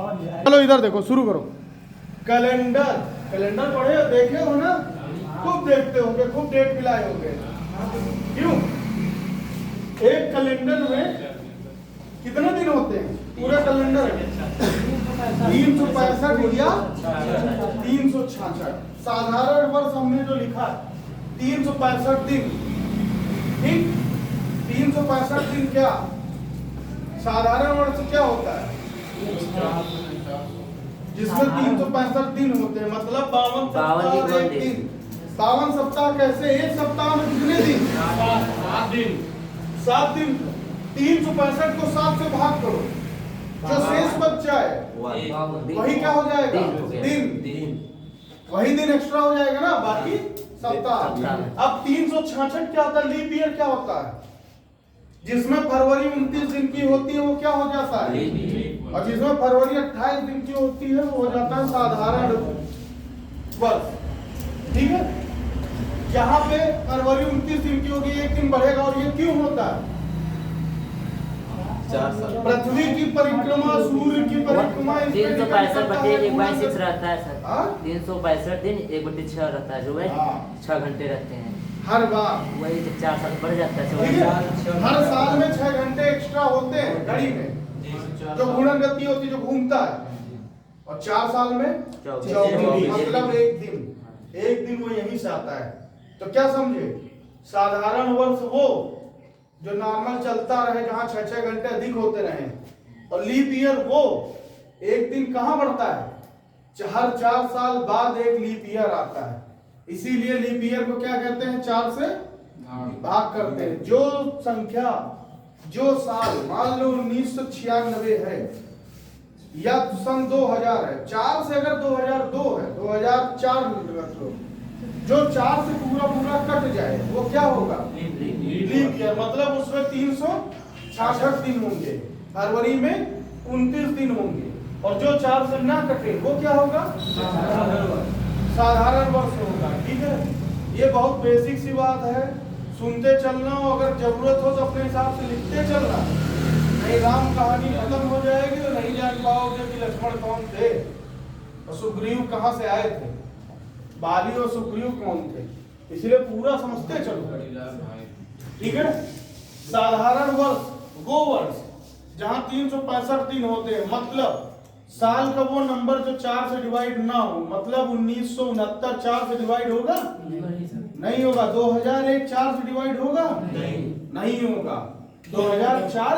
चलो इधर देखो, शुरू करो। कैलेंडर, कैलेंडर पढ़े देखे हो ना, खूब देखते होंगे, खूब डेट मिलाए होंगे। क्यों? एक कैलेंडर में कितने दिन होते हैं? पूरा कैलेंडर 365 या 366। साधारण वर्ष हमने जो लिखा 365 दिन, ठीक। 365 दिन क्या साधारण वर्ष क्या होता है? जिसमें 365 दिन होते हैं, मतलब 52 सप्ताह और एक दिन। 52 सप्ताह कैसे? एक सप्ताह में कितने दिन? 7 दिन। 7 दिन। 365 को 7 से भाग करो, जो शेष बच जाए वही क्या हो जाएगा? दिन। वही दिन एक्स्ट्रा हो जाएगा ना, बाकी सप्ताह। अब 366 क्या होता है? लीप ईयर क्या होता है? जिसमें फरवरी 29 दिन की होती है वो क्या हो जाता है? और जिसमें फरवरी 28 दिन की होती है वो हो जाता है साधारण वर्ष, ठीक है। यहाँ पे फरवरी 29 दिन की होगी, एक दिन बढ़ेगा। और ये क्यों होता है? पृथ्वी की परिक्रमा, सूर्य की परिक्रमा 365 रहता है सर। 365 दिन 1/6 रहता है, जो है 6 घंटे रहते हैं हर बार। वही 4 साल बढ़ जाता है। हर साल में 6 घंटे एक्स्ट्रा होते हैं घड़ी में, जो घूर्णन गति होती है, जो घूमता है। और 4 साल में 24, मतलब एक दिन वो यहीं से आता है। तो क्या समझे? साधारण वर्ष वो जो नॉर्मल चलता रहे, जहां 6 घंटे अधिक होते रहे। और लीप ईयर वो एक दिन कहां बढ़ता है? हर 4 साल बाद एक लीप ईयर आता है। इसीलिए लीप ईयर को क्या कहते हैं? 4 से भाग करते हैं। जो संख्या, जो साल मान लो 1996 है या सन 2000 है, 4 से अगर 2002 है, 2004 जो 4 से पूरा कट जाए वो क्या होगा? Leap year. मतलब उसमें 366 दिन होंगे, फरवरी में 29 दिन होंगे। और जो 4 से ना कटे वो क्या होगा? साधारण वर्ष होगा, ठीक है। ये बहुत बेसिक सी बात है, सुनते चलना। अगर जरूरत हो तो अपने हिसाब से लिखते चलना, नहीं राम कहानी खत्म हो जाएगी तो नहीं जान पाओगे कि लक्ष्मण कौन थे और सुग्रीव कहां से आए थे, बाली और सुग्रीव कौन थे। इसलिए पूरा समझते चलो, ठीक है। साधारण वर्ष वो वर्ष जहां 365 दिन होते हैं, मतलब साल का वो नंबर जो 4 से डिवाइड ना हो। मतलब 1969 4 से डिवाइड होगा? नहीं होगा। 2001 4 से डिवाइड होगा? नहीं होगा। 2004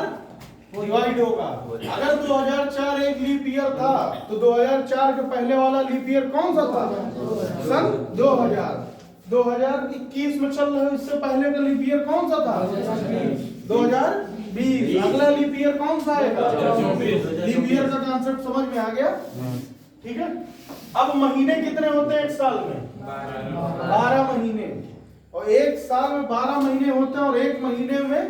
डिवाइड होगा। अगर 2004 एक लीप ईयर था तो 2004 के पहले वाला लीप ईयर कौन सा था? सन 2000। 2021 में चल रहा है, इससे पहले का लीप ईयर कौन सा था? 2020। अगला लीप ईयर कौन सा आएगा? लीप ईयर का कॉन्सेप्ट समझ में आ गया, ठीक है। अब महीने कितने होते हैं एक साल में? 12 महीने। और एक साल में 12 महीने होते हैं, और एक महीने में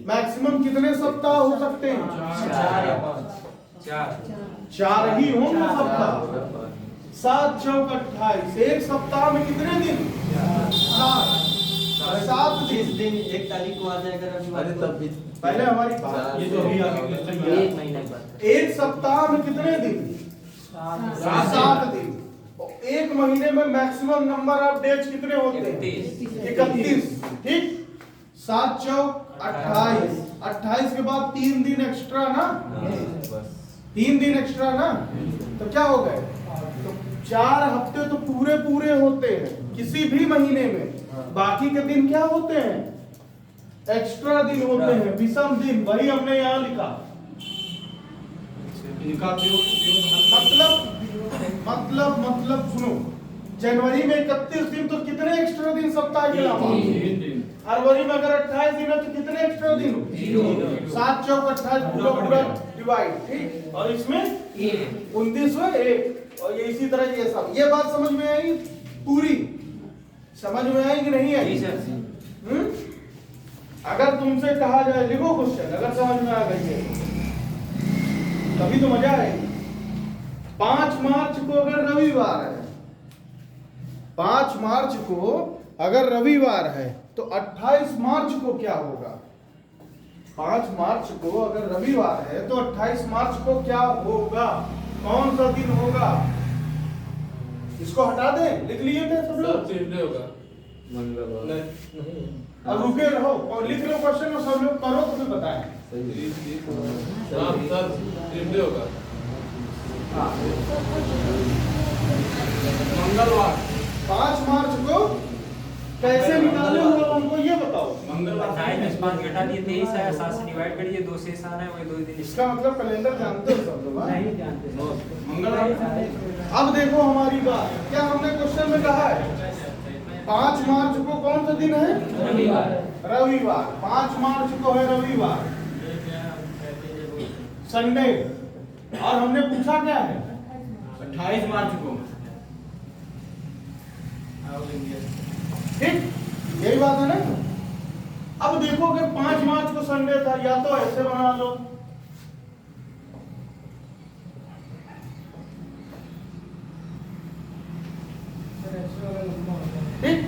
मैक्सिमम कितने सप्ताह हो सकते हैं? 4 ही होंगे सप्ताह। 7 चौक 28। एक सप्ताह में कितने दिन? 7 दिन। 1 तारीख को आ जाएगा रविवार। अरे तब भी पहले हमारी बात, ये तो अभी आगे एक महीने के बाद। एक सप्ताह में कितने दिन? 7 दिन। और एक महीने में मैक्सिमम नंबर ऑफ डेज कितने होते हैं? 31, ठीक। 7 चौक 28। 28 के बाद 3 दिन एक्स्ट्रा ना, 3 दिन एक्स्ट्रा ना, तो क्या हो गए? तो 4 हफ्ते तो पूरे होते हैं किसी भी महीने में। बाकी के दिन क्या होते हैं? एक्स्ट्रा दिन होते हैं, विषम दिन। वही हमने यहाँ लिखा। मतलब सुनो, जनवरी में 31 दिन तो कितने एक्स्ट्रा दिन सप्ताह के अलावा? फरवरी में अगर 28 दिन है तो कितने एक्स्ट्रा दिन? 7 चौक 28 पूरा डिवाइड, ठीक। और इसमें 29 में 1। और ये इसी तरह ये सब। ये बात समझ में आई? पूरी समझ में आई कि नहीं आई? अगर तुमसे कहा जाए लिखो क्वेश्चन, अगर समझ में आ गई है तभी तो मजा आएगी। 5 मार्च को अगर रविवार है, 5 मार्च को अगर रविवार है तो 28 मार्च को क्या होगा? 5 मार्च को अगर रविवार है तो 28 मार्च को क्या होगा? कौन सा दिन होगा? इसको हटा दें, लिख लिए थे सब लोग? ट्यूसडे होगा। मंगलवार। नहीं अब रुके रहो और लिख लो क्वेश्चन और सब लोग करो तो फिर बताएं। हाँ सर ट्यूसडे होगा। मंगलवार 5 मार्च को कैसे निकाले होगा हमको ये बताओ। मंगलवार 5 घटा दिए 23 आया, 7 से डिवाइड करिए, 2 शेष आ रहा है, वही 2 दिन। इसका मतलब कैलेंडर जानते हो सब लोग? हाँ? नहीं जानते। मंगलवार। अब देखो हमारी बात, क्या हमने क्वेश्चन में कहा है 5 मार्च को कौन सा दिन है? रविवार। रविवार। 5 मार्च को है रविवार, संडे। और हमने पूछा क्या है? 28 मार्च को। ठीक, यही बात है ना? अब देखो अगर 5 मार्च को संडे था, या तो ऐसे बना लो, ठीक,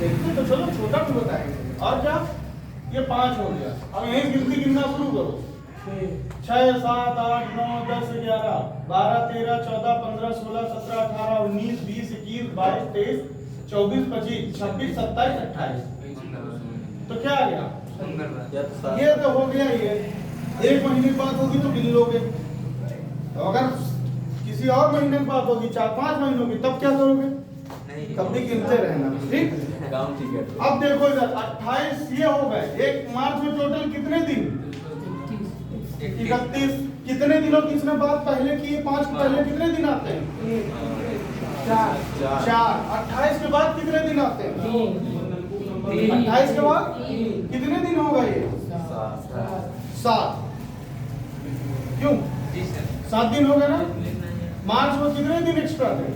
देखते तो चलो, छोटा भी बताएंगे। और क्या, ये 5 हो गया। अब यही गिनती गिनना शुरू करो। 6 7 8 9 10 11 12 13 14 15 16 17 18 19 20 21 22 23 24 25 26 27 28। तो क्या आ गया? ये तो हो गया। ये 1 महीने की बात होगी तो गिन लोगे, तो अगर किसी और महीने की बात होगी 4-5 महीनों की, तब क्या करोगे? तब भी गिनते रहना। ठीक, अब देखो इधर 28 ये हो गए। 1 मार्च में टोटल कितने दिन? 31। कितने दिनों की इसने बात पहले की? 5 पहले कितने दिन आते हैं? 4। 28 के बाद कितने दिन आते हैं? 28 के बाद कितने दिन हो गए? 7। क्यों? 7 दिन हो गए ना? मार्च में कितने दिन एक्स्ट्रा थे?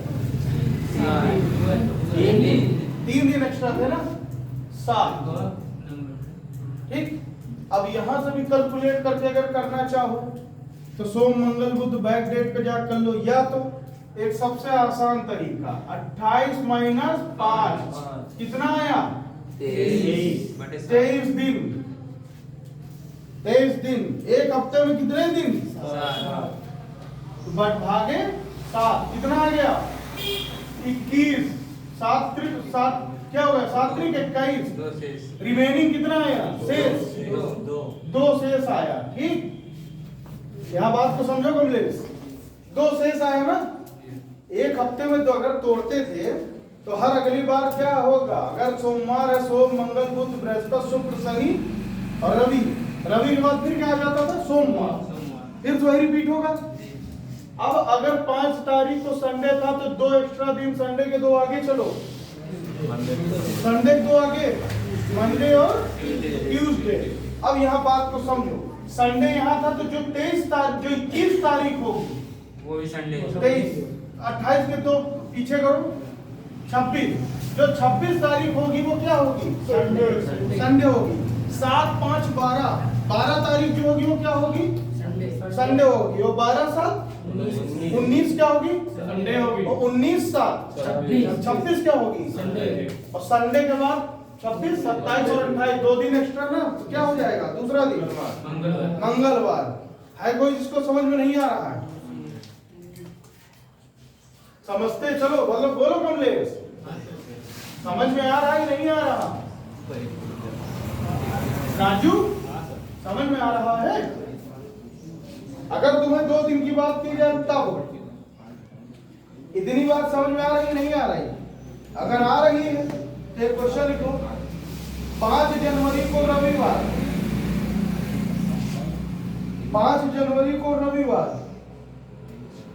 3 दिन एक्स्ट्रा थे ना? 7। ठीक, अब यहां से भी कैलकुलेट करके अगर करना चाहो तो सोम मंगल बुध बैक डेट पे जा कर लो, या तो एक सबसे आसान तरीका 28 माइनस 5 कितना आया? 23 दिन। 23 दिन। एक हफ्ते में कितने दिन? बट भागे 7 कितना आ गया? 21। 7 क्या हो गया? 7 21। रिमेनिंग कितना आया? शेष 2 शेष आया। ठीक, यहाँ बात को समझो कमलेश, 2 शेष आया ना? एक हफ्ते में तो अगर तोड़ते थे तो हर अगली बार क्या होगा? अगर सोमवार है, सोम मंगल बुध बृहस्पति शुक्र शनि और रवि, रवि के बाद फिर क्या आ जाता था? सोमवार। फिर तो वही रिपीट होगा। अब अगर 5 तारीख को संडे था तो 2 एक्स्ट्रा दिन, संडे के 2 आगे चलो, संडे के 2 आगे, मंडे और ट्यूसडे। अब यहाँ बात को समझो, संडे यहाँ था तो जो 23 तारीख, जो 21 तारीख होगी वो भी संडे। 23, 28 के 2 पीछे करो, 26। जो 26 तारीख होगी वो क्या होगी? संडे होगी। 7 5 12, 12 तारीख जो होगी वो क्या होगी? संडे होगी। और 12 7 19 क्या होगी? संडे होगी। और 19 7 26 क्या होगी? और संडे के बाद 26 27 और 28 2 दिन एक्स्ट्रा ना, तो क्या हो जाएगा? दूसरा दिन मंगलवार। है कोई जिसको समझ में नहीं आ रहा है? समझते चलो, मतलब बोलो कमलेश, समझ में आ रहा है नहीं आ रहा? राजू समझ में आ रहा है? अगर तुम्हें 2 दिन की बात की जाए तब इतनी बात समझ में आ रही नहीं आ रही? अगर आ रही है तो एक क्वेश्चन लिखो। 5 जनवरी को रविवार, 5 जनवरी को रविवार,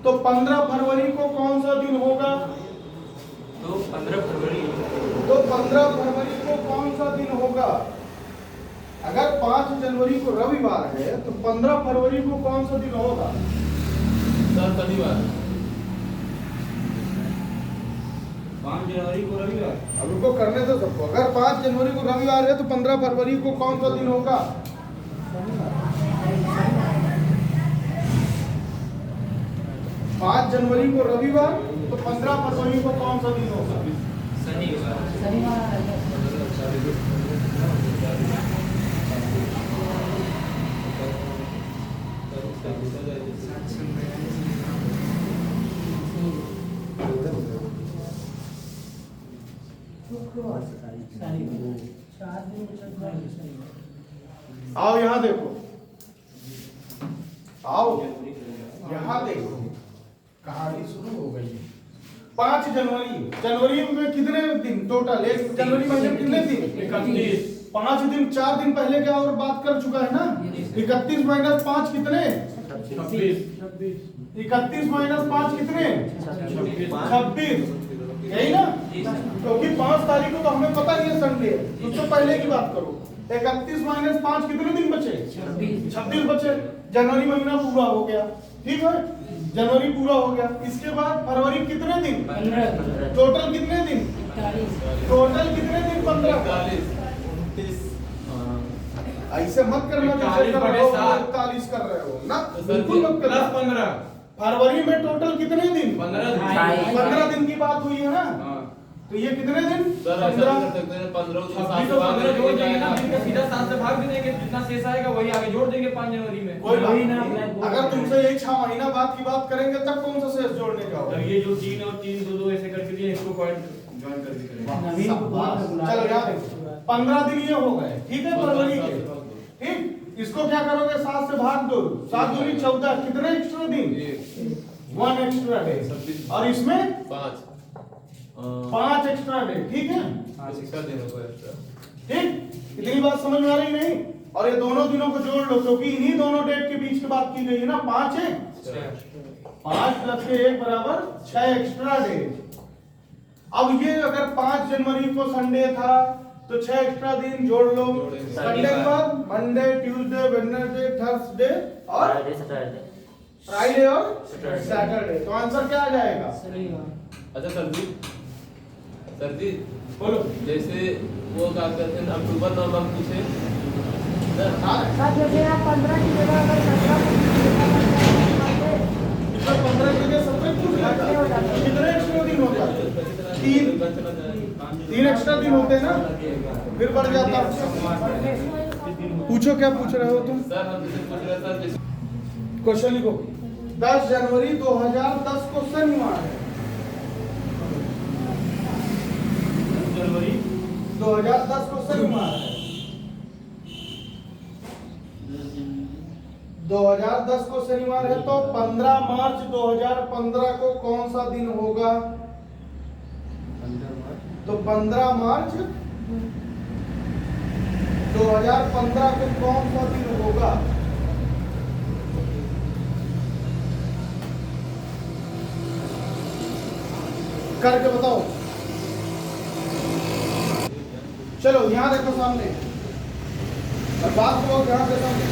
तो 15 फरवरी को कौन सा दिन होगा? तो 15 फरवरी। तो 15 फरवरी को कौन सा दिन होगा? अगर 5 जनवरी को रविवार है तो 15 फरवरी को कौन सा दिन होगा? शनिवार। 5 जनवरी को रविवार। अब उनको करने दो सबको। अगर 5 जनवरी को रविवार है तो 15 फरवरी को कौन सा दिन होगा? 5 जनवरी को रविवार, तो 15 फरवरी को कौन सा दिन होगा? आओ यहाँ देखो, आओ यहाँ देखो, कहानी शुरू हो गई। 5 जनवरी, जनवरी में कितने दिन टोटल? एक जनवरी महीने में कितने दिन? 31। 5 दिन, 4 दिन पहले क्या और बात कर चुका है ना। 31 माइनस 5 कितने? 26। 31 माइनस 5 कितने? 26। यही ना, क्योंकि 5 तारीख को तो हमें पता ही है संडे है, उससे पहले की बात करो। 31 माइनस 5 कितने दिन बचे? 26 बचे। जनवरी महीना पूरा हो गया, ठीक है, जनवरी पूरा हो गया। इसके बाद फरवरी कितने दिन? 15। टोटल कितने दिन? टोटल कितने दिन? 15। 29। ऐसे मत करना, 41 कर रहे हो ना, बिल्कुल मत करना। 15। फरवरी में टोटल कितने दिन? 15 दिन की बात हुई है ना, तो ये कितने दिन? 15 जोड़ देंगे ना, दिन का सीधा 7 से भाग देंगे, जितना शेष आएगा वही आगे जोड़ देंगे 5 जनवरी में। कोई बात नहीं, अगर तुमसे यही 6 महीना बाद की बात करेंगे तब कौन सा शेष जोड़ने जाओ? ये जो 3 और 3 2 2 ऐसे करके दिए, इसको पॉइंट ज्वाइन करके करेंगे। चलो यार 15 दिन ये हो गए, ठीक है, फरवरी के, ठीक। इसको क्या करोगे? 7 से भाग दो, 7 दूनी 14, कितने एक्स्ट्रा दिन? 1 एक्स्ट्रा डे। और इसमें 5 एक्स्ट्रा डे, ठीक है, ठीक। इतनी बात समझ में आ रही नहीं? और ये दोनों दिनों को जोड़ लो, क्योंकि इन्हीं दोनों डेट के बीच की बात की गई है ना। 5 है, 5 प्लस के 1 बराबर 6 एक्स्ट्रा डे। अब ये अगर 5 जनवरी को संडे था तो 6 एक्स्ट्रा दिन जोड़ लो। संडे के बाद मंडे, ट्यूसडे, वेडनेसडे, थर्सडे और फ्राइडे और सैटरडे। तो आंसर क्या आ जाएगा? अच्छा सर जी बोलो। जैसे वो क्या कहते हैं अक्टूबर नवंबर पूछे सर जैसे आप 15 की जगह अगर 15 की जगह 17 पूछ लेता, कितने एक्स्ट्रा दिन होता है? 3 एक्स्ट्रा दिन होते हैं ना, फिर बढ़ जाता। पूछो, क्या पूछ रहे हो तुम? सर हम जैसे पूछ रहे सर जैसे क्वेश्चन लिखो। 10 जनवरी 2010 को शनिवार है। जनवरी 2010 को शनिवार है। 2010 को शनिवार है, तो 15 मार्च 2015 को कौन सा दिन होगा? तो 15 मार्च 2015 को कौन सा दिन होगा? करके बताओ। चलो यहाँ देखो सामने, और बात को ध्यान से समझो।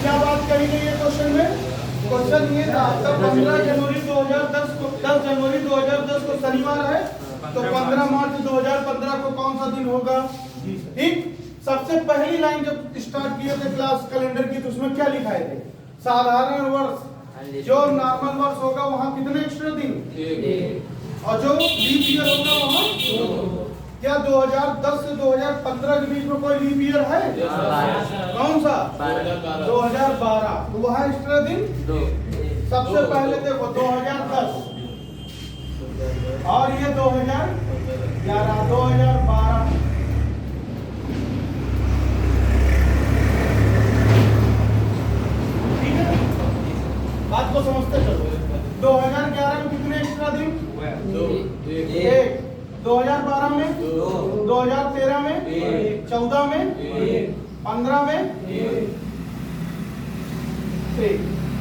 क्या बात कही गई है क्वेश्चन में? क्वेश्चन ये था, तब 15 जनवरी 2010 को 10 जनवरी 2010 को शनिवार है, तो 15 मार्च 2015 को कौन सा दिन होगा? ठीक। सबसे पहली लाइन जब स्टार्ट किए थे क्लास कैलेंडर की, तो उसमें क्या लिखाए थे? साधारण वर्ष, जो नॉर्मल वर्ष होगा वहाँ कितने एक्स्ट्रा दिन, और जो लीप ईयर होगा वहाँ क्या 2010 से 2015 के बीच में कोई लीप ईयर है? कौन सा? 2012। तो वहाँ एक्स्ट्रा दिन सबसे पहले देखो 2010 और ये 2011, 2012। ठीक है, बात को समझते चलो। 2011 में कितने एक्स्ट्रा दिन? 1। 2012 में 2013 में 14 में 15 में,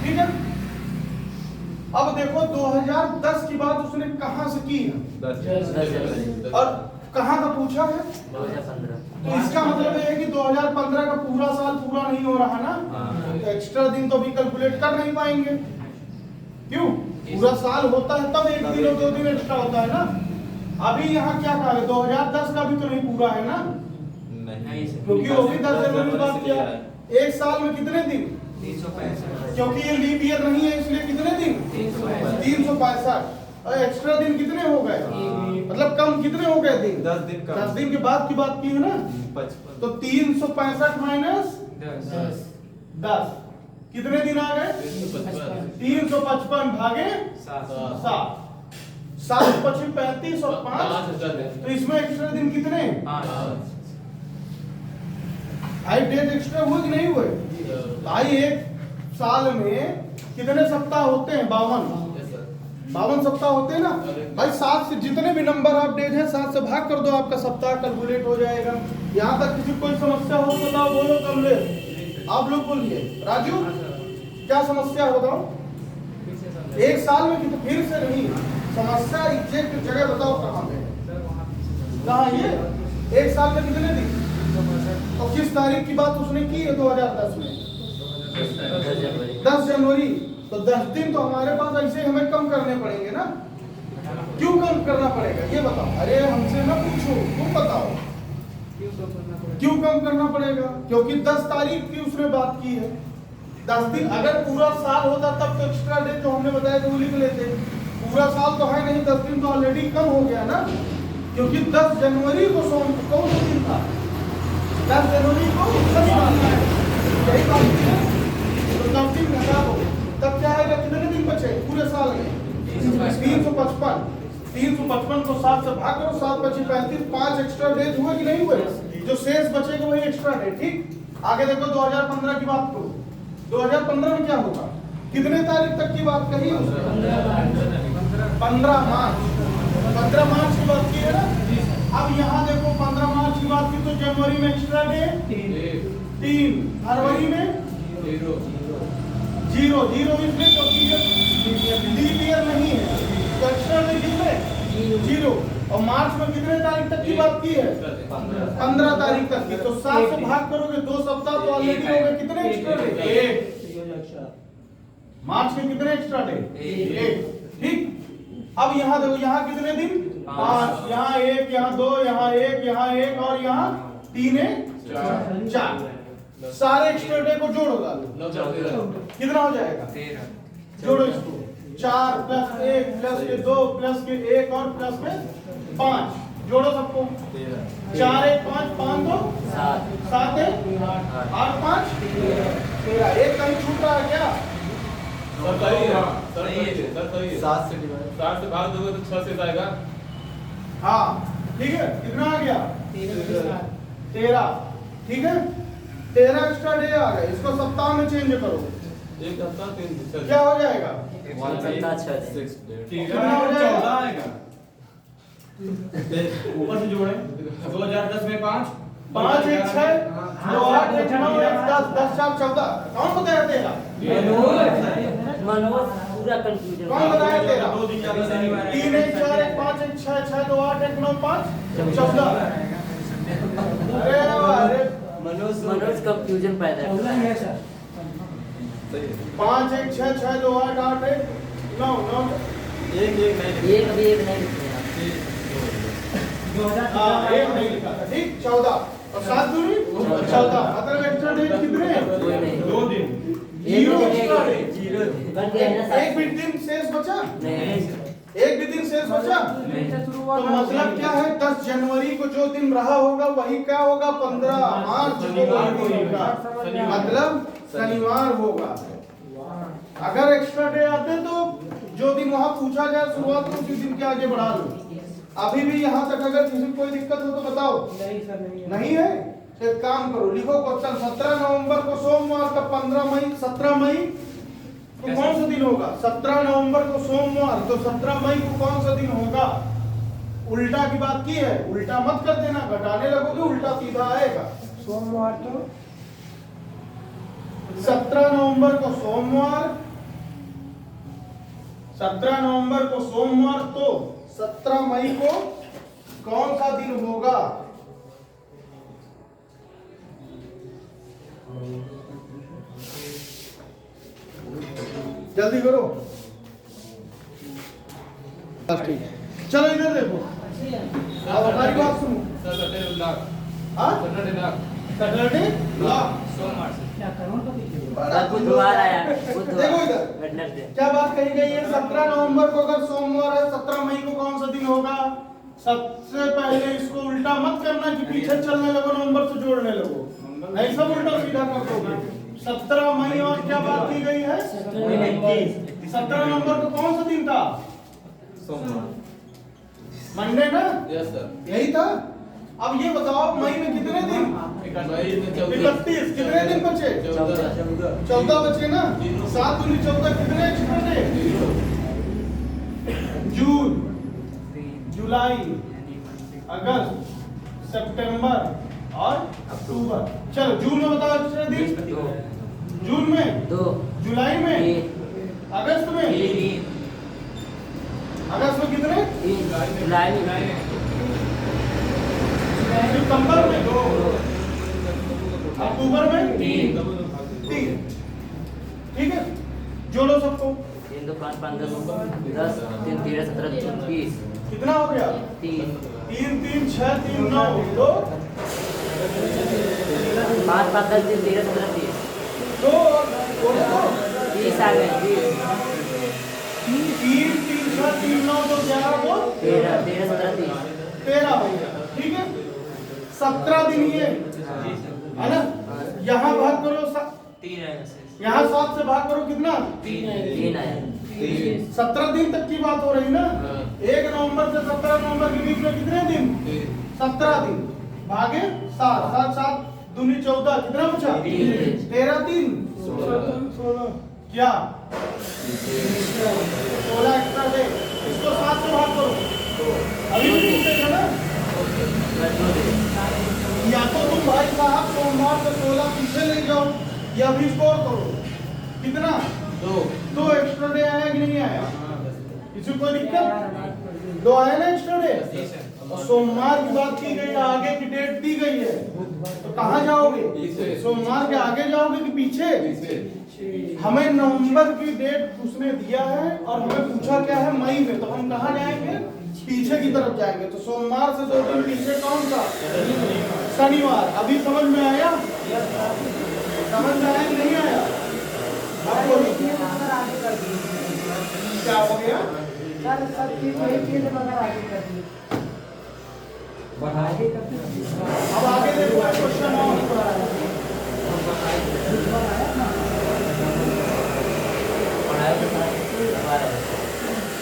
ठीक है। अब देखो 2010 की बात उसने कहां से की है और कहां का पूछा है? 2015। तो इसका मतलब है कि 2015 का पूरा साल पूरा नहीं हो रहा ना, तो एक्स्ट्रा दिन तो भी कैलकुलेट कर नहीं पाएंगे। क्यों? पूरा साल होता है तब 1 दिन और 2 दिन एक्स्ट्रा होता है ना। अभी यहाँ क्या कहा है? 2010 का भी तो नहीं पूरा है ना, क्योंकि वो भी 10 जनवरी में बात किया। एक साल में कितने दिन? 365। क्योंकि ये लीप ईयर नहीं है, इसलिए कितने दिन? 365। और एक्स्ट्रा दिन कितने हो गए? मतलब कम कितने हो गए दिन? 10 दिन का 10 दिन के बाद की बात की है ना। 55। तो 365 माइनस 10 कितने दिन आ गए? 355 भागे 7। 7 25 35 और 5 5 एक्स्ट्रा दिन। तो इसमें एक्स्ट्रा दिन कितने? भाई डेज एक्स्ट्रा हुए कि नहीं हुए? भाई एक साल में कितने सप्ताह होते हैं? 52 सप्ताह होते हैं ना भाई। 7 से जितने भी नंबर ऑफ डेज है 7 से भाग कर दो, आपका सप्ताह कैलकुलेट हो जाएगा। यहाँ तक किसी कोई समस्या हो बताओ, बोलो कमलेश, आप लोग बोलिए। राजू क्या समस्या है बताओ? एक साल में कितने? फिर से नहीं, समस्या एग्जैक्ट जगह बताओ कहाँ पे? कहाँ ये? एक साल में कितने दिन? तो किस तारीख की बात उसने की है? 2010 में 10 जनवरी। तो 10 दिन तो हमारे पास ऐसे हमें कम करने पड़ेंगे ना। क्यों कम करना पड़ेगा ये बताओ? अरे हमसे ना पूछो, तुम बताओ क्यों कम करना पड़ेगा? क्योंकि 10 तारीख की उसने बात की है। 10 दिन अगर पूरा साल होता तब तो एक्स्ट्रा डे जो हमने बताया था वो लिख लेते। पूरा साल तो है नहीं, 10 दिन तो ऑलरेडी कम हो गया ना। क्योंकि 10 जनवरी को कौन सा दिन था? 10 जनवरी को शनिवार था। यही बात है। तो 10 दिन घटा दो, तब क्या आएगा? कितने दिन बचे पूरे साल में? 355। 355 को 7 से भाग करो, 7 25 35, 5 एक्स्ट्रा डेज हुए कि नहीं हुए? जो शेष बचेगा वही एक्स्ट्रा डे। ठीक, आगे देखो 2015 की बात करो। 2015 में क्या होगा? कितने तारीख तक की बात कही? 15 मार्च। 15 मार्च की बात की है ना। अब यहाँ देखो 15 मार्च की बात की तो जनवरी में एक्स्ट्रा डे 3, फरवरी में 0 इसलिए क्योंकि लीप ईयर नहीं है तो एक्स्ट्रा डे कितने? 0। और मार्च में कितने तारीख तक की बात की है? 15 तारीख तक की। तो 7 से भाग करोगे, 2 सप्ताह तो ऑलरेडी हो गए। कितने एक्स्ट्रा डे? 1। मार्च में कितने एक्स्ट्रा डे? 1। ठीक, अब यहाँ देखो, यहाँ कितने दिन? 5। यहाँ 1, यहाँ 2, यहाँ 1, यहाँ 1 और यहाँ 3 4। सारे एक्स्ट्रा डे को जोड़ो, कितना हो जाएगा? 13। जोड़ो इसको, 4 प्लस 1 प्लस के 2 प्लस के 1 और प्लस के 5। जोड़ो सबको। 4 1 5 5 2 7 1 8 5 13। एक कहीं छूट रहा है क्या? सर सही है, सर सही है, सर सही है। 7 से भाग दोगे तो 6 से आएगा। हाँ ठीक है, कितना आ गया? 13। ठीक है, 13 एक्स्ट्रा डे आ गए। इसको सप्ताह में चेंज करो। एक हफ्ता 3 दिन क्या हो जाएगा? 1 सप्ताह 6 दिन। कितना हो जाएगा? 14 आएगा। ऊपर से जोड़े 2010 में 5 5 1 6 2 8 1 9 1 10 10 4 14। कौन बताया 13? मनोज पूरा कंफ्यूजन। कौन बताया 13? 2 दिन ज्यादा 3 1 4 1 5 1 6 6 2 8 1 9 5 14। अरे मनोज कंफ्यूजन पैदा कर रहा है। 5 1 6 6 2 8 8 1 9 9 एक भी एक नहीं लिखे आप। हाँ, एक नहीं लिखा था। ठीक, 14 और 7 दूनी 14। मतलब एक्स्ट्रा डे कितने? कोई नहीं। 2 दिन। एक जीरो भी एक्स्ट्रा डे। बन गया है ना एक भी दिन शेष बचा? नहीं। एक भी दिन शेष बचा? तो मतलब क्या है? 10 जनवरी को जो दिन रहा होगा वही क्या होगा? 15 मार्च को होगा। मतलब शनिवार होगा। अगर एक्स्ट्रा डे आते तो जो दिन वहां पूछा जाए शुरुआत में उसी दिन के आगे बढ़ा लो। अभी भी यहाँ तक अगर किसी को कोई दिक्कत हो तो बताओ। नहीं है? एक काम करो, लिखो क्वेश्चन। 17 नवंबर को सोमवार का 15 मई 17 मई तो कौन सा दिन होगा? 17 नवंबर को सोमवार, तो 17 मई को कौन सा दिन होगा? उल्टा की बात की है, उल्टा मत कर देना, घटाने लगोगे उल्टा सीधा आएगा। सोमवार तो 17 नवंबर को सोमवार, 17 नवंबर को सोमवार, तो 17 मई को कौन सा दिन होगा? जल्दी करो। ठीक, चलो इधर देखो, अब हमारी बात सुनो। सैटरडे लाख। हाँ, सैटरडे लाख। सैटरडे लाख। सोमवार से बुधवार आया, देखो बुधवार इधर वेडनेसडे। क्या बात कही गई है? 17 नवंबर को अगर सोमवार है, 17 मई को कौन सा दिन होगा? सबसे पहले इसको उल्टा मत करना कि पीछे चलने लगो, नवंबर से जोड़ने लगो, नहीं सब उल्टा सीधा कर दोगे। 17 मई और क्या बात की गई है? 17 नवंबर को कौन सा दिन था? मंडे ना, यस सर। यही था। अब ये बताओ मई में कितने दिन? मई में 31। कितने दिन बचे? 14 बचे ना। 7 दूनी 14, कितने एक्स्ट्रा डे? जून, जुलाई, अगस्त, सितंबर और अक्टूबर। चलो जून में बताओ एक्स्ट्रा दिन। जून में 2, जुलाई में, 3, अगस्त में, अगस्त में कितने? जुलाई में, सितंबर में 2, अक्टूबर में 3। ठीक है, जोड़ो सबको। 3 2 5 5 10 10 3 13 17 20। कितना हो गया? 3 3 3 6 3 9 2 5 5 10 3 13 17 20। 2 और 30 आ गए 30 3 3 6 3 9 2 11 2 13 13 17 30। 13 हो गया। ठीक है, 17 दिन ये है ना। यहाँ भाग करो, 3 आएगा शेष। यहाँ 7 से भाग करो, कितना? 3 आया। 17 दिन तक की बात हो रही ना। 1 नवंबर से 17 नवंबर के बीच में कितने दिन? 17 दिन भागे 7 7 7 दूनी 14, कितना बचा? 13 दिन 16 क्या? 16 एक्स्ट्रा डे। इसको 7 से भाग करो। अभी भी कितने है ना? या तो तुम भाई साहब सोमवार से 16 पीछे ले जाओ, या भी स्कोर करो। कितना? 2 एक्स्ट्रा डे आया कि नहीं आया? किसी को कोई दिक्कत? 2 आया ना एक्स्ट्रा डे। और सोमवार की बात की गई, आगे की डेट दी गई है, तो कहाँ जाओगे? सोमवार के आगे जाओगे कि पीछे? हमें नवंबर की डेट उसने दिया है और हमें पूछा क्या है? मई में। तो हम कहाँ जाएंगे? पीछे की तरफ जाएंगे। तो सोमवार से 2 दिन पीछे कौन सा? शनिवार। अभी समझ में आया? समझ में आया कि नहीं आया? आपको क्या हो गया? सर सब चीज एक चीज मगर आगे कर दी। अब आगे देखो क्वेश्चन और।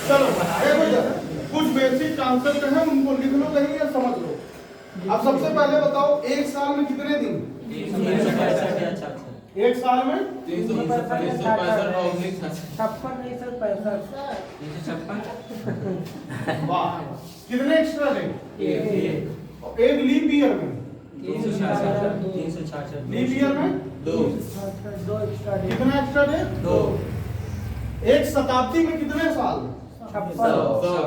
चलो देखो जरा, कुछ बेसिक कॉन्सेप्ट हैं, उनको लिख लो कहीं या समझ लो। अब सबसे पहले बताओ, एक साल में कितने दिन? एक साल में 56 नहीं सर 65। 356 वाह, कितने एक्स्ट्रा डे? एक लीप ईयर में। 366 लीप ईयर में 2 एक्स्ट्रा डे। कितना एक्स्ट्रा डे? 2। एक शताब्दी में कितने साल? 56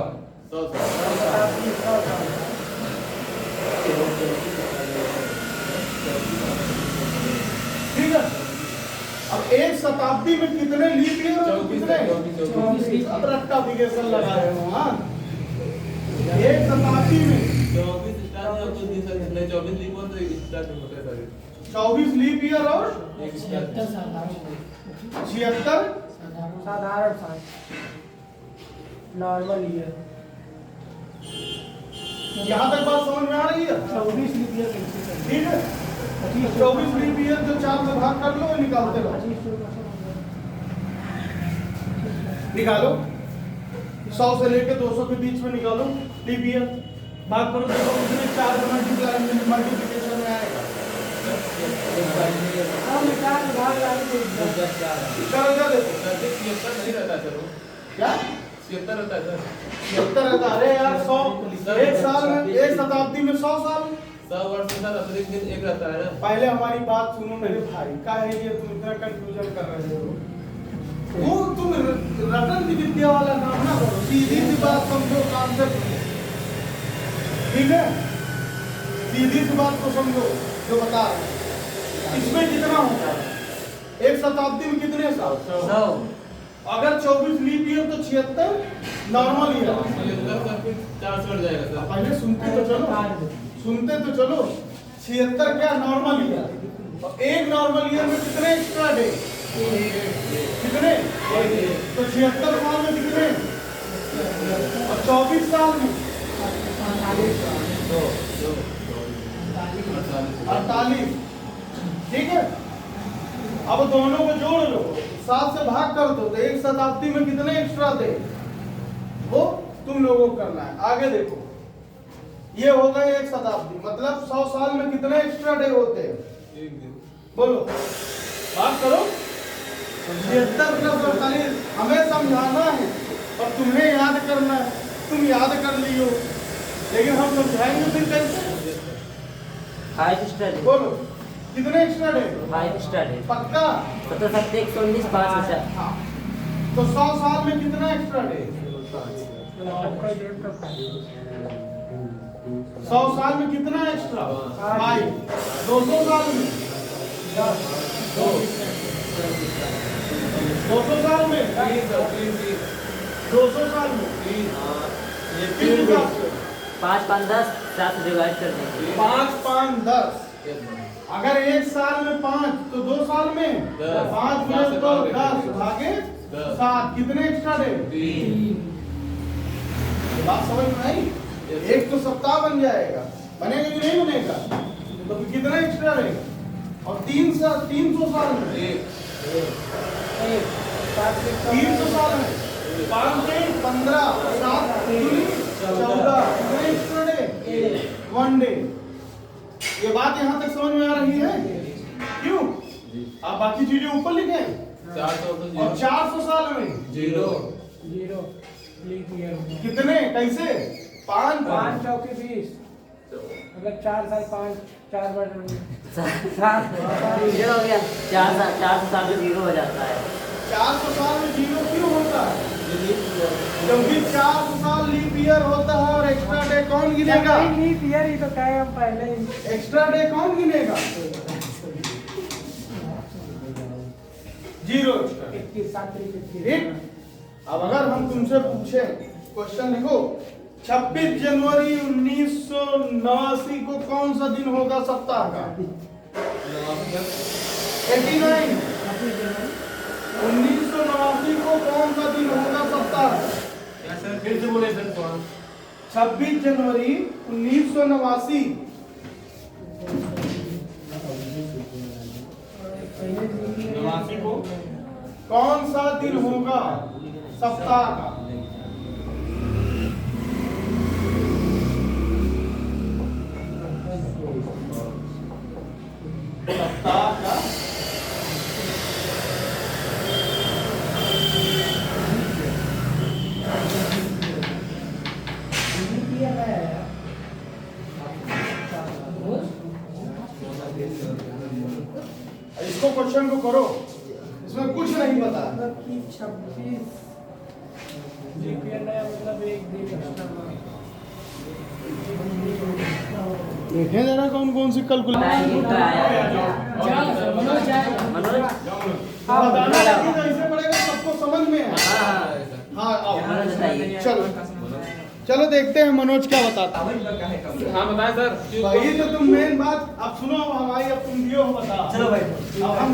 ठीक है। अब एक शताब्दी में कितने लीप ईयर? कितने? 24 अब रेक्टिफिकेशन लगा रहे हो। हाँ, एक शताब्दी में 24 स्टार में आपको 24 लीप और 1 स्टार में होता है सारे। 24 लीप ईयर और 76 76 साधारण साल नॉर्मल ईयर। यहाँ तक बात समझ में आ रही है? 24 लीप ईयर ठीक है, 24 लीप ईयर जो 4 से भाग कर लो, निकालते रहो। निकालो, 100 से लेके 200 के बीच में निकालो लीप ईयर। भाग करो, देखो कितने 4 मल्टीप्लिकेशन में आएगा। हम निकाल भाग आए थे। चलो क्या देखो 76 नहीं रहता सर वो। क्या 76 रहता है सर। 76 रहता। अरे यार 100 एक साल में, एक शताब्दी में 100 साल। 100 वर्ष में सर अतिरिक्त दिन एक रहता है ना। पहले हमारी बात सुनो मेरे भाई, का है ये तुम इतना कंफ्यूजन कर रहे हो? वो तुम रटन की विद्या वाला काम ना करो, सीधी सी बात समझो, कॉन्सेप्ट। ठीक है, सीधी सी बात को समझो जो बता रहे हैं। इसमें कितना होता है? एक शताब्दी में कितने साल? 100। अगर 24 लीप ईयर तो 76 नॉर्मल ईयर। सर फिर 4 बढ़ जाएगा सर। पहले सुनते तो चलो, सुनते तो चलो। 76 क्या नॉर्मल ईयर? और एक नॉर्मल ईयर में कितने एक्स्ट्रा डे? कितने? तो 76 साल में कितने? और 24 साल में 48। ठीक है, अब दोनों को जोड़ लो, 7 से भाग कर दो, तो एक शताब्दी में कितने एक्स्ट्रा थे? वो तुम लोगों को करना है। आगे देखो, ये हो गए 1 शताब्दी, मतलब 100 साल में कितने एक्स्ट्रा डे होते हैं? एक दिन। बोलो, बात करो। 76 प्लस 48 हमें समझाना है और तुम्हें याद करना है। तुम याद कर लियो, लेकिन हम समझाएंगे फिर कैसे? 5 स्टार है। बोलो, कितने एक्स्ट्रा डे? 5 स्टार है। पक्का? 17 7 119 5 बचा। हाँ। तो 100 साल में कितना एक्स्ट्रा डे? 100 साल में कितना एक्स्ट्रा? 5। 200 साल में 200 साल में 200 साल में 5 5 10 4 से डिवाइड कर देंगे। 5 5 10। अगर 1 साल में 5 तो 2 साल में 5 गुणे 2 10 भागे 7। कितने एक्स्ट्रा डे? 3। बात समझ में आई? एक तो सप्ताह बन जाएगा, बनेगा कि नहीं बनेगा? तो फिर कितना एक्स्ट्रा रहेगा? और 300 साल में 300 साल में 5 से 15 7 14 कितने एक्स्ट्रा डे? 1 डे। ये बात यहाँ तक समझ में आ रही है? क्यों? आप बाकी चीजें ऊपर लिखे और 400 साल में 0 कितने? कैसे? 5 5 चौके 20, मतलब 4 साल 5 4 बार जीरो हो गया। 400 साल में 0 हो जाता है। 400 साल में 0 क्यों होता है? क्योंकि 400 साल लीप ईयर होता है और एक्स्ट्रा डे कौन गिनेगा? लीप ईयर ही तो कहे हम पहले ही। एक्स्ट्रा डे कौन गिनेगा? 0 एक्स्ट्रा। 21 7 ठीक? अब अगर हम तुमसे पूछे, क्वेश्चन लिखो, 26 जनवरी 1989 को कौन सा दिन होगा सप्ताह का? 89। 1989 को कौन सा दिन होगा सप्ताह का? क्या सर? फिर से बोले सर। 26 जनवरी 1989 89 को कौन सा दिन होगा सप्ताह का? सप्ताह का इसको क्वेश्चन को करो, इसमें कुछ नहीं पता। मतलब कि 26 लीप ईयर नया, मतलब एक दिन एक्स्ट्रा। देखें जरा कौन कौन सी कैलकुलेशन कैसे पड़ेगा, सबको समझ में है। हाँ आओ, चलो चलो देखते हैं मनोज क्या बताता है। हाँ बताएं सर। वही तो तुम मेन बात अब सुनो, हमारी अब तुम दियो हो बता। चलो भाई, अब हम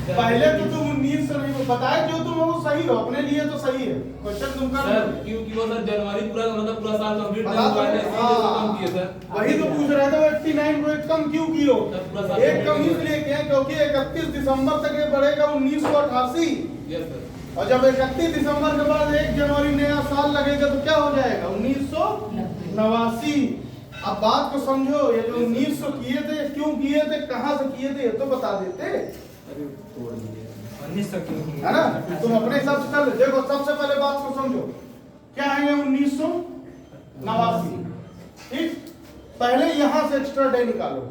पहले तो तुम 19 से नहीं बताए, जो तुम हो सही हो, अपने लिए तो सही है। क्वेश्चन तुम कर सर क्योंकि वो सर जनवरी पूरा मतलब पूरा साल कंप्लीट नहीं हुआ है, इसलिए तो कम किए सर। वही तो पूछ रहे थे, 89 को एक कम क्यों किए? एक कम इसलिए किया क्योंकि 31 दिसंबर तक ये बढ़ेगा 1988। Yes sir. और जब 31 दिसंबर के बाद 1 जनवरी नया साल लगेगा तो क्या हो जाएगा? 1989। अब बात को समझो, ये जो 1900 किए थे, क्यों किए थे, कहाँ से किए थे, ये तो बता देते, 1900 क्यों किए? है ना? तुम अपने हिसाब से कर ले। देखो सबसे पहले बात को समझो, क्या है ये 1989? ठीक, पहले यहाँ से एक्स्ट्रा डे निकालो।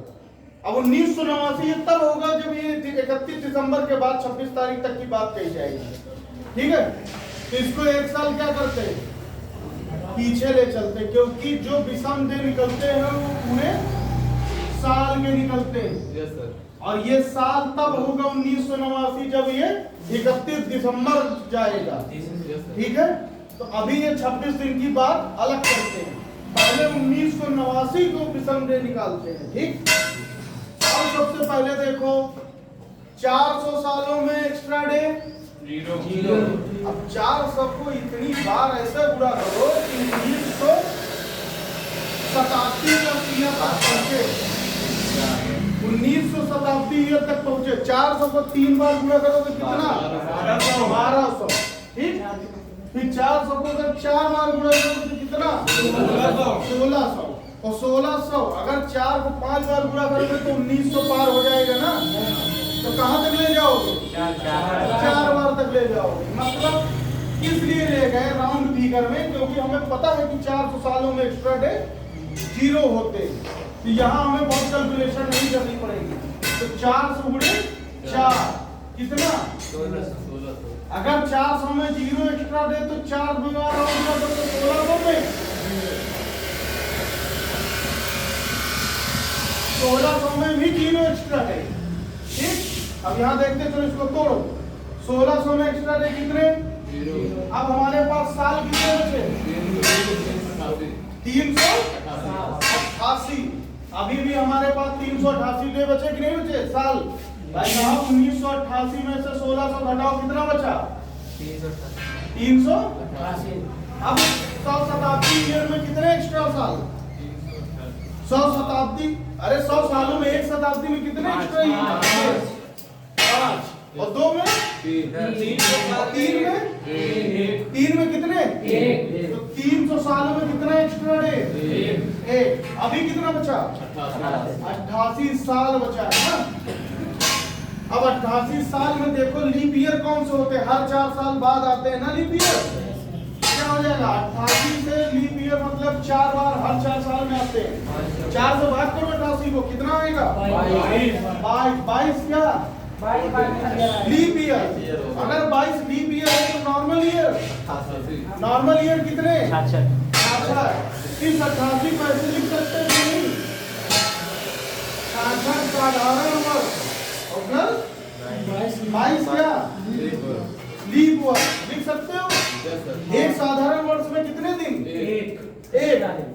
अब 1989 ये तब होगा जब ये 31 दिसंबर के बाद 26 तारीख तक की बात कही जाएगी। ठीक है, तो इसको एक साल क्या करते हैं, पीछे ले चलते, क्योंकि जो विषम डे निकलते हैं वो पूरे साल के निकलते हैं। Yes sir. और ये साल तब होगा 1989 जब ये 31 दिसंबर जाएगा। ठीक है, तो अभी ये 26 दिन की बात अलग करते हैं, पहले 1989 को विषम डे निकालते हैं। ठीक, अब सबसे पहले देखो 400 सालों में एक्स्ट्रा डे 0। अब 400 को इतनी बार ऐसे बुरा करो कि 1987 तक पहुंचे। 1987 तक पहुंचे। 400 को 3 बार गुणा करो तो कितना? 1200। ठीक, फिर 400 को अगर 4 बार गुणा करोगे तो कितना 1600 और 1600 अगर 4 को 5 बार गुणा करोगे तो 1900 पार हो जाएगा ना। तो कहाँ तक ले जाओगे 4 बार तक ले जाओगे। मतलब इसलिए ले गए राउंड फिगर में क्योंकि हमें पता है कि 400 सालों में एक्स्ट्रा डे 0 होते हैं। तो यहाँ हमें बहुत कैलकुलेशन नहीं करनी पड़ेगी। तो 400 गुणे 4 कितना 1600 अगर 400 में 0 एक्स्ट्रा दे तो 4 गुना राउंड कर दो तो 1600 में 1600 में भी 0 एक्स्ट्रा है। ठीक, अब यहाँ देखते चलो इसको तोड़ो। 1600 में एक्स्ट्रा दे कितने, अब हमारे पास साल कितने बचे 388। अभी भी हमारे पास 388 डे बचे कि नहीं बचे साल। भाई साहब 1988 में से 1600 घटाओ कितना बचा 388। अब 100 शताब्दी ईयर में कितने एक्स्ट्रा साल 100 शताब्दी, अरे 100 सालों में 1 शताब्दी में कितने एक्स्ट्रा ईयर 5 और 2 में 3 में कितने 1। तो 300 सालों में कितना एक्स्ट्रा डे 1। अभी कितना बचा 88 साल बचा है ना। अब 88 साल में देखो लीप ईयर कौन से होते हैं, हर 4 साल बाद आते हैं ना लीप ईयर। क्या हो जाएगा 88 से लीप ईयर मतलब 4 बार हर 4 साल में आते हैं। 4 से भाग करो 88 को कितना आएगा 22 क्या लीप ईयर। अगर 22 लीप ईयर है तो नॉर्मल ईयर कितने 66। इस 88 को ऐसे लिख सकते हैं नहीं 66 साधारण वर्ष और प्लस 22 क्या लीप वर्ष लिख सकते हो। एक साधारण वर्ष में कितने दिन एक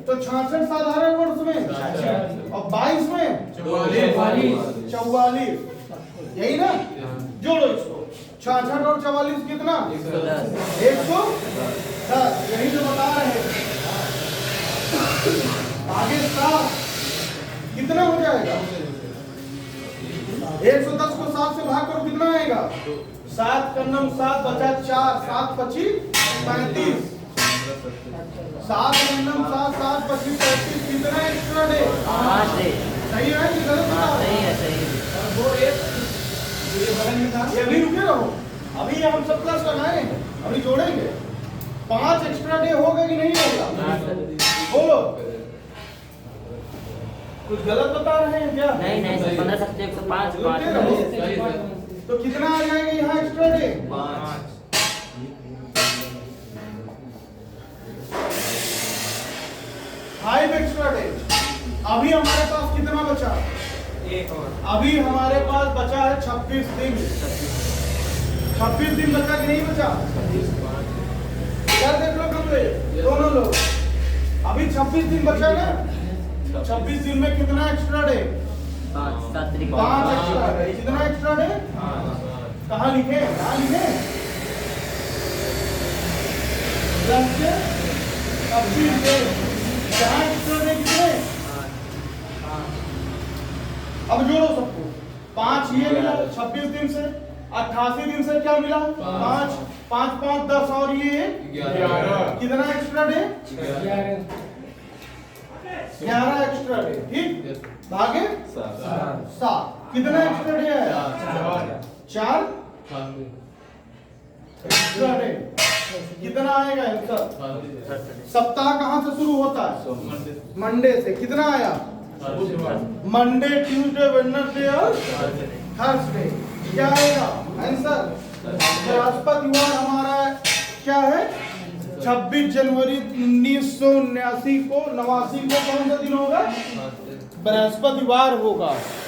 तो 66 साधारण वर्ष में और 22 में 44 यही ना। जोड़ो इसको 66 और 44 कितना 110। यही जो बता रहे हैं। आगे 7 कितना हो जाएगा 110 को 7 से भाग करो कितना आएगा 7 का 9 7 बचा 4 7 25 35 7 का 9 7 7 25 35 कितना एक्स्ट्रा डे 5 डे सही है कि गलत बता रहे सही है सही है। वो एक ये भी रुके रहो। अभी हम सब प्लस लगाए अभी जोड़ेंगे 5 एक्स्ट्रा डे होगा कि नहीं होगा बोलो। कुछ गलत बता रहे हैं क्या नहीं नहीं सर 15 सकते 105 रुके रहो। तो कितना आ जाएगा यहाँ एक्स्ट्रा डे 5 एक्स्ट्रा डे। अभी हमारे पास कितना बचा अभी हमारे पास बचा है 26 दिन। 26 दिन बचा कि नहीं बचा क्या देख लो कमरे दोनों लोग। अभी 26 दिन बचा ना 26 दिन में कितना एक्स्ट्रा डे 5 एक्स्ट्रा डे। कितना एक्स्ट्रा डे कहाँ लिखे कहाँ लिखे 26 डे कहाँ एक्स्ट्रा डे कितने। अब जोड़ो सबको 5 ये मिला 26 दिन से 88 दिन से क्या मिला 5 5 5 10 और ये 11 कितना एक्स्ट्रा डे 11 एक्स्ट्रा डे। ठीक भागे 7 कितना एक्स्ट्रा डे है 4 एक्स्ट्रा डे कितना आएगा आंसर। सप्ताह कहाँ से शुरू होता है मंडे से। कितना आया मंडे ट्यूसडे वेडनेसडे और थर्सडे। क्या आएगा आंसर। बृहस्पतिवार हमारा क्या है 26 जनवरी 1989 को कौन सा दिन होगा बृहस्पतिवार होगा।